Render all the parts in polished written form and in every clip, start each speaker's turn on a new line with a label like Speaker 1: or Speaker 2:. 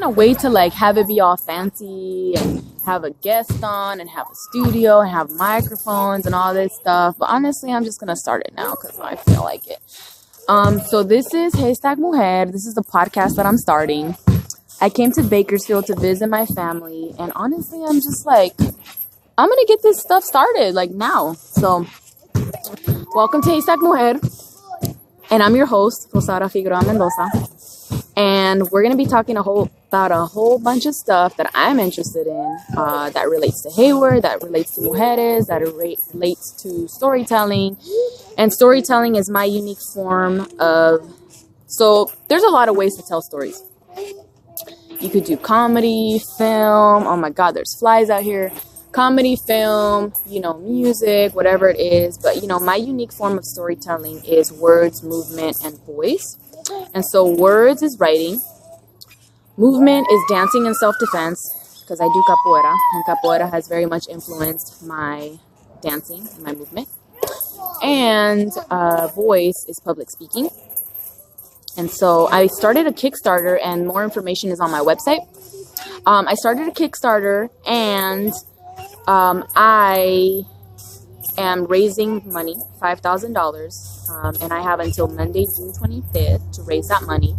Speaker 1: can't wait to like have it be all fancy and have a guest on and have a studio and have microphones and all this stuff. But honestly, I'm just gonna start it now because I feel like it. So this is Haystack Mujer. This is the podcast that I'm starting. I came to Bakersfield to visit my family, and honestly, I'm just like, I'm gonna get this stuff started like now. So welcome to Haystack Mujer, and I'm your host, RosauraxRosaxSalvaje Mendoza. And we're going to be talking about a whole bunch of stuff that I'm interested in that relates to Hayward, that relates to mujeres, that relates to storytelling. And storytelling is my unique form of... So there's a lot of ways to tell stories. You could do comedy, film. Oh my God, there's flies out here. Comedy, film, music, whatever it is. But, my unique form of storytelling is words, movement, and voice. And so words is writing, movement is dancing and self-defense, because I do capoeira, and capoeira has very much influenced my dancing and my movement. And voice is public speaking. And so I started a Kickstarter, and more information is on my website. I started a Kickstarter, and I am raising money, $5,000. And I have until Monday, June 25th to raise that money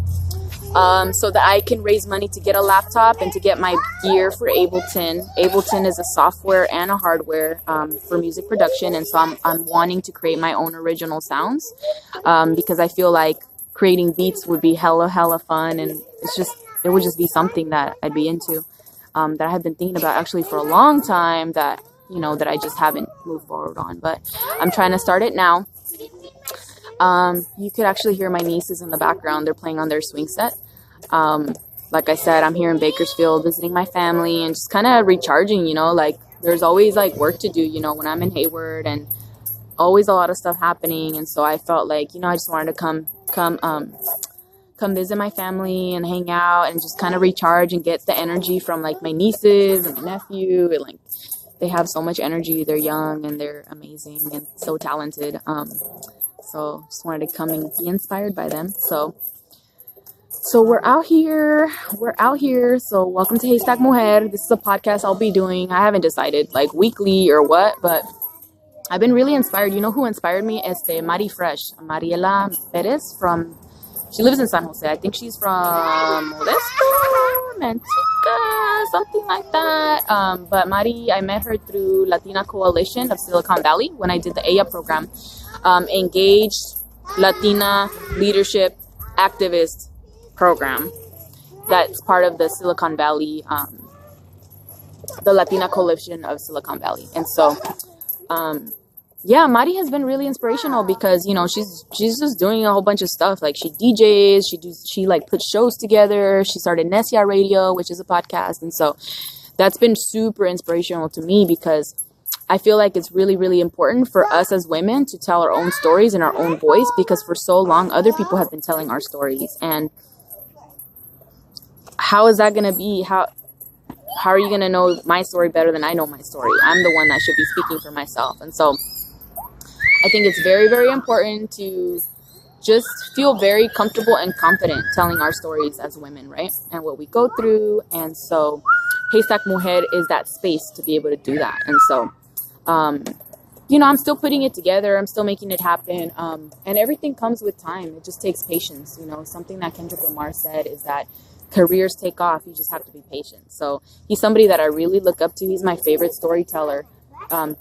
Speaker 1: so that I can raise money to get a laptop and to get my gear for Ableton. Ableton is a software and a hardware for music production. And so I'm wanting to create my own original sounds because I feel like creating beats would be hella fun. And it would just be something that I'd be into that I have been thinking about actually for a long time that I just haven't moved forward on. But I'm trying to start it now. You could actually hear my nieces in the background. They're playing on their swing set. Like I said, I'm here in Bakersfield visiting my family and just kind of recharging, there's always like work to do, when I'm in Hayward, and always a lot of stuff happening. And so I felt like, I just wanted to come visit my family and hang out and just kind of recharge and get the energy from like my nieces and my nephew. And like, they have so much energy. They're young and they're amazing and so talented. So just wanted to come and be inspired by them. So we're out here. So welcome to Haystack Mujer. This is a podcast I'll be doing. I haven't decided like weekly or what, but I've been really inspired. You know who inspired me? Mari Fresh, Mariela Perez she lives in San Jose. I think she's from Modesto, Manteca, something like that. But Mari, I met her through Latina Coalition of Silicon Valley when I did the AYA program. Engaged Latina Leadership Activist Program. That's part of the Silicon Valley, the Latina Coalition of Silicon Valley. And so, Mari has been really inspirational because, she's just doing a whole bunch of stuff. Like she DJs, she like puts shows together. She started Nesia Radio, which is a podcast. And so that's been super inspirational to me because I feel like it's really, really important for us as women to tell our own stories in our own voice, because for so long, other people have been telling our stories. And how is that going to be? How are you going to know my story better than I know my story? I'm the one that should be speaking for myself. And so I think it's very, very important to just feel very comfortable and confident telling our stories as women, right? And what we go through. And so Haystack Mujer is that space to be able to do that. And so I'm still putting it together. I'm still making it happen. And everything comes with time. It just takes patience. Something that Kendrick Lamar said is that careers take off. You just have to be patient. So he's somebody that I really look up to. He's my favorite storyteller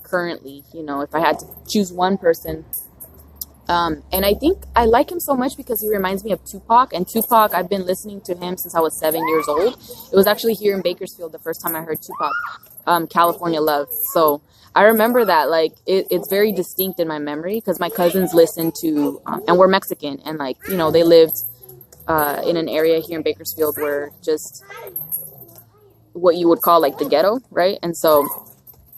Speaker 1: currently, if I had to choose one person. And I think I like him so much because he reminds me of Tupac. And Tupac, I've been listening to him since I was 7 years old. It was actually here in Bakersfield the first time I heard Tupac, California Love. So I remember that, like, it's very distinct in my memory because my cousins listened to, and we're Mexican, and like, they lived in an area here in Bakersfield where just what you would call like the ghetto, right? And so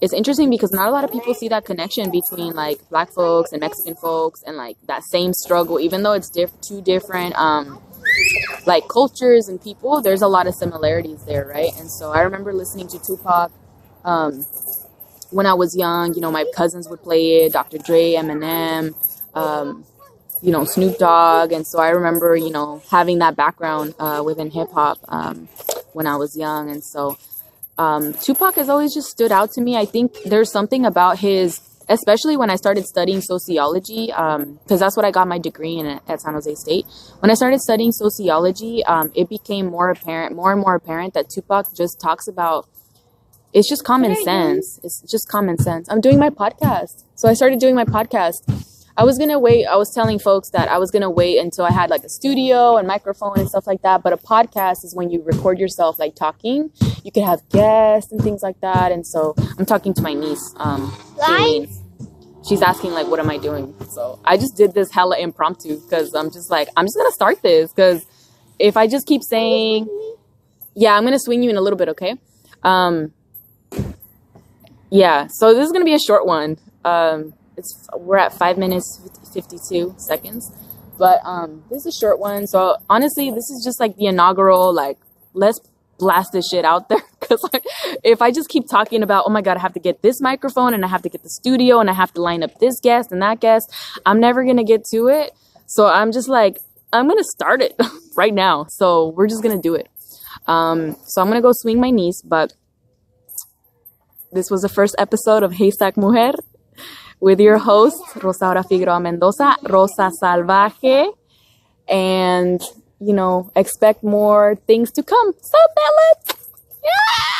Speaker 1: it's interesting because not a lot of people see that connection between like Black folks and Mexican folks and like that same struggle, even though it's two different like cultures and people, there's a lot of similarities there, right? And so I remember listening to Tupac when I was young. My cousins would play it, Dr. Dre, Eminem, Snoop Dogg. And so I remember, having that background within hip hop. when I was young. And so Tupac has always just stood out to me. I think there's something about his, especially when I started studying sociology, because that's what I got my degree in at San Jose State. When I started studying sociology, it became more and more apparent that Tupac just talks about, it's just common sense. It's just common sense. I'm doing my podcast. So I started doing my podcast. I was going to wait. I was telling folks that I was going to wait until I had like a studio and microphone and stuff like that. But a podcast is when you record yourself like talking. You can have guests and things like that. And so I'm talking to my niece. She's asking like, what am I doing? So I just did this hella impromptu because I'm just like, I'm just going to start this. Because if I just keep saying, yeah, I'm going to swing you in a little bit. Okay. Yeah. So this is going to be a short one. We're at 5 minutes 52 seconds, but this is a short one. So honestly, this is just like the inaugural, like, let's blast this shit out there. Because like, if I just keep talking about, oh my god, I have to get this microphone and I have to get the studio and I have to line up this guest and that guest, I'm never gonna get to it. So I'm just like, I'm gonna start it right now. So we're just gonna do it. So I'm gonna go swing my niece. But this was the first episode of Haystack Mujer with your host, Rosaura Figueroa Mendoza, Rosa Salvaje. And, you know, expect more things to come. So, Bella! Yeah!